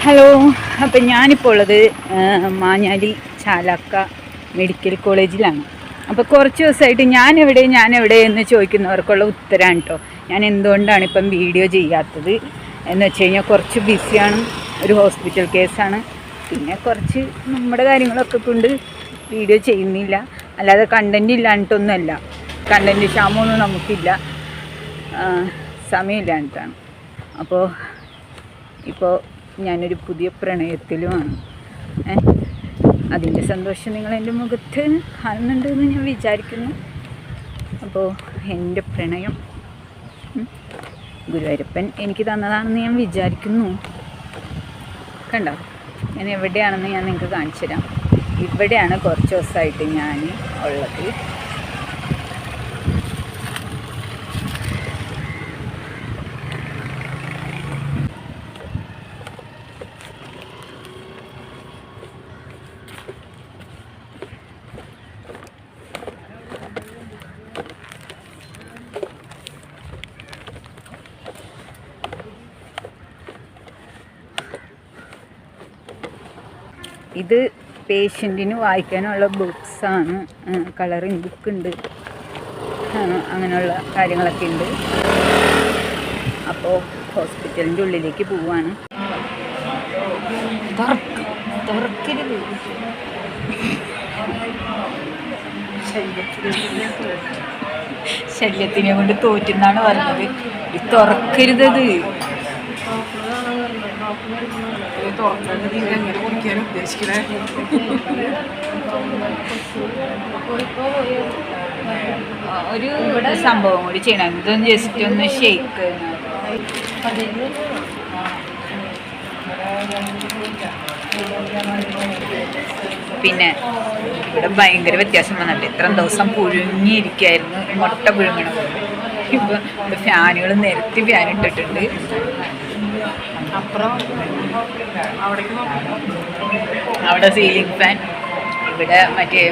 Hello. അപ്പം ഞാനിപ്പോൾ ഉള്ളത് മാഞ്ഞാലി ചാലാക്ക മെഡിക്കൽ കോളേജിലാണ്. അപ്പോൾ കുറച്ച് ദിവസമായിട്ട് ഞാനെവിടെ എന്ന് ചോദിക്കുന്നവർക്കുള്ള ഉത്തരമാണ് കേട്ടോ. ഞാൻ എന്തുകൊണ്ടാണ് ഇപ്പം വീഡിയോ ചെയ്യാത്തത് എന്ന് വെച്ച് കഴിഞ്ഞാൽ കുറച്ച് ബിസിയാണ്, ഒരു ഹോസ്പിറ്റൽ കേസാണ്, പിന്നെ കുറച്ച് നമ്മുടെ കാര്യങ്ങളൊക്കെ കൊണ്ട് വീഡിയോ ചെയ്യുന്നില്ല. അല്ലാതെ കണ്ടൻറ്റ് ഇല്ലാണ്ടിട്ടൊന്നുമല്ല, കണ്ടൻറ്റ് ക്ഷാമമൊന്നും നമുക്കില്ല, സമയമില്ലാണ്ടിട്ടാണ്. ഇപ്പോൾ ഞാനൊരു പുതിയ പ്രണയത്തിലുമാണ്. അതിൻ്റെ സന്തോഷം നിങ്ങൾ എൻ്റെ മുഖത്ത് കാണുന്നുണ്ടെന്ന് ഞാൻ വിചാരിക്കുന്നു. അപ്പോൾ എൻ്റെ പ്രണയം ഗുരുവായൂരപ്പൻ എനിക്ക് തന്നതാണെന്ന് ഞാൻ വിചാരിക്കുന്നു. കണ്ടോ, ഞാൻ എവിടെയാണെന്ന് ഞാൻ നിങ്ങൾക്ക് കാണിച്ചു തരാം. ഇവിടെയാണ് കുറച്ച് ദിവസമായിട്ട് ഞാൻ ഉള്ളത്. ഇത് പേഷ്യൻറ്റിന് വായിക്കാനുള്ള ബുക്സാണ്, കളറിങ് ബുക്കുണ്ട്, അങ്ങനെയുള്ള കാര്യങ്ങളൊക്കെ ഉണ്ട്. അപ്പോൾ ഹോസ്പിറ്റലിൻ്റെ ഉള്ളിലേക്ക് പോവാണ്. തുറക്കരുത്, ശല്യത്തിനെ കൊണ്ട് തോറ്റെന്നാണ് പറഞ്ഞത്. ഇത് തുറക്കരുതത്. ഒരു സംഭവം കൂടി ചെയ്യണം. ഇതൊന്ന് ജസ്റ്റ് ഒന്ന് ഷെയ്ക്ക്. പിന്നെ ഇവിടെ ഭയങ്കര വ്യത്യാസം വന്നിട്ട് ഇത്രയും ദിവസം പുഴുങ്ങിയിരിക്കായിരുന്നു, മുട്ട പുഴുങ്ങണം. ഇപ്പോൾ ഫാനുകൾ നിരത്തി ഫാൻ ഇട്ടിട്ടുണ്ട്. അപ്പുറം അവിടെ സീലിംഗ് ഫാൻ, ഇവിടെ മറ്റേ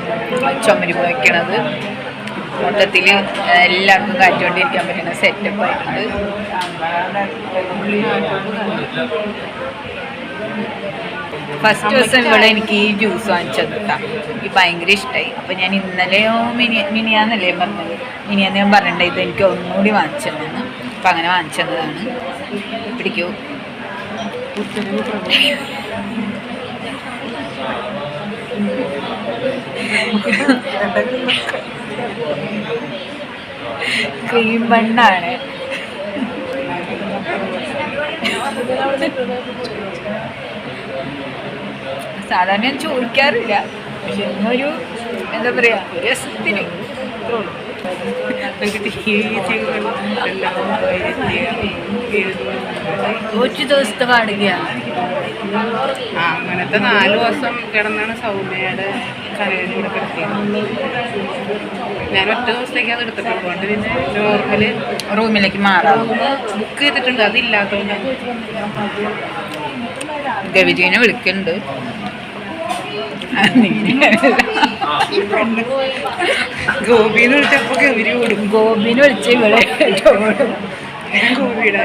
ചുമരി വയ്ക്കണത്. മൊത്തത്തിൽ എല്ലാവർക്കും കാറ്റുകൊണ്ടിരിക്കാൻ പറ്റുന്ന സെറ്റപ്പ് ആയിട്ടുണ്ട്. ഫസ്റ്റ് ദിവസം ഇവിടെ എനിക്ക് ഈ ജ്യൂസ് വാങ്ങിച്ചത് കേട്ടോ, എനിക്ക് ഭയങ്കര ഇഷ്ടമായി. അപ്പോൾ ഞാൻ ഇന്നലെയോ മിനിയാന്നല്ലേ പറഞ്ഞത്, മിനിയാന്ന് ഞാൻ പറയണ്ട ഇത് എനിക്ക് ഒന്നുകൂടി വാങ്ങിച്ചതെന്ന്. അപ്പം അങ്ങനെ വാങ്ങിച്ചതാണ്. പിടിക്കൂ. ക്രീം ബണ്ണാണ്. സാധാരണ ഞാൻ ചോദിക്കാറില്ല, പക്ഷെ ഇന്നൊരു എന്താ പറയുക, ഒരു രസത്തിന് ഒരു ദിവസത്തെ വാടകയാണ്. അങ്ങനത്തെ 4 ദിവസം കിടന്നാണ് സൗമ്യയുടെ കരയിൽ കൂടെ കിടത്തിയത്. ഞാൻ ഒറ്റ ദിവസത്തേക്ക് അത് എടുത്തിട്ടുണ്ട്. അതുകൊണ്ട് പിന്നെ നോർമല് റൂമിലേക്ക് മാറാം. ബുക്ക് ചെയ്തിട്ടുണ്ട്, അതില്ലാത്തതുകൊണ്ട്. ഗവിജീനെ വിളിക്കുന്നുണ്ട്. ഗോപിന്ന് വിളിച്ചപ്പോ ഗവിരി ഓടും. ഗോപിനെ വിളിച്ച് ഇവിടെ ഗോപിയുടെ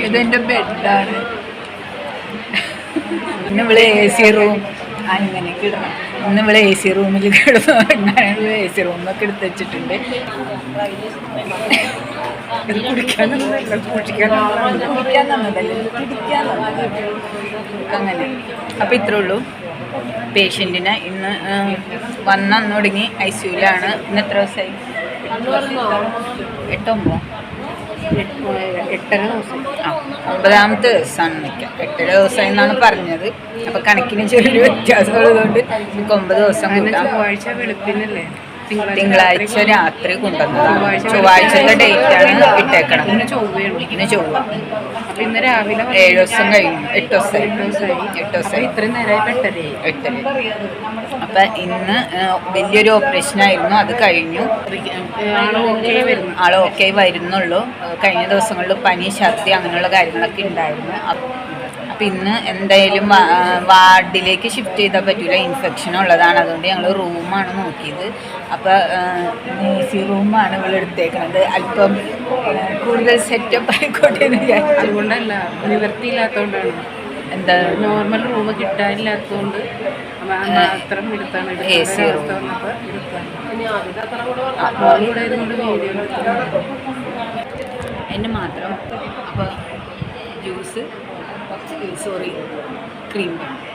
ഇതെൻ്റെ ബെഡാണ്. ഇന്ന് ഇവിടെ AC റൂം അങ്ങനെ കിടണം. ഇന്ന് ഇവിടെ AC റൂമിൽ കിടന്നു. അങ്ങനെ AC റൂമൊക്കെ എടുത്ത് വെച്ചിട്ടുണ്ട്. ഇത് കുടിക്കാനൊന്നുമല്ല, കുടിക്കാൻ തന്നതല്ലേ, പിടിക്കാൻ അങ്ങനെ. അപ്പം ഇത്രേ ഉള്ളൂ. പേഷ്യൻറ്റിനെ ഇന്ന് വന്ന് തുടങ്ങി ICUലാണ്. ഇന്ന് എത്ര ദിവസമായി? 8-9 ദിവസം. 9ാമത്തെ ദിവസമാണ് നിൽക്കുക. 8 ദിവസം എന്നാണ് പറഞ്ഞത്. അപ്പോൾ കണക്കിന് ചെറിയൊരു വ്യത്യാസമുള്ളതുകൊണ്ട് നമുക്ക് 9 ദിവസം കൂട്ടാം. ചൊവ്വാഴ്ച വെളുപ്പിനല്ലേ, തിങ്കളാഴ്ച രാത്രി കൊണ്ടുവന്നതാണ്. ചൊവ്വാഴ്ചത്തെ ഡേറ്റാണ് ഇട്ടേക്കണം. ഇന്ന് ചൊവ്വ. അപ്പം ഇന്ന് രാവിലെ 7 ദിവസം കഴിഞ്ഞു. 8 ദിവസമായി. ഇത്രയും നേരമായി 8:30. അപ്പം ഇന്ന് വലിയൊരു ഓപ്പറേഷനായിരുന്നു, അത് കഴിഞ്ഞു. ആൾ ഓക്കെ വരുന്നുള്ളൂ. കഴിഞ്ഞ ദിവസങ്ങളിൽ പനി, ഛർദി അങ്ങനെയുള്ള കാര്യങ്ങളൊക്കെ ഉണ്ടായിരുന്നു. അപ്പം ഇന്ന് എന്തായാലും വാർഡിലേക്ക് ഷിഫ്റ്റ് ചെയ്താൽ പറ്റില്ല, ഇൻഫെക്ഷൻ ഉള്ളതാണ്. അതുകൊണ്ട് ഞങ്ങൾ റൂമാണ് നോക്കിയത്. അപ്പോൾ AC റൂമാണ് ഇവിടെ എടുത്തേക്കുന്നത്. അല്പം കൂടുതൽ സെറ്റപ്പ് ആയിക്കോട്ടെ എന്ന് വിചാരിച്ചു. അതുകൊണ്ടല്ല, നിവൃത്തിയില്ലാത്തതുകൊണ്ടാണ്. എന്താ നോർമൽ റൂം കിട്ടാനില്ലാത്തതുകൊണ്ട് മാത്രം എടുത്താണ് AC room. ഇവിടെ ഇരുന്നുകൊണ്ട് വീഡിയോ അതിന് മാത്രം. അപ്പോൾ ജ്യൂസ് സോറി ക്രീം വേണം.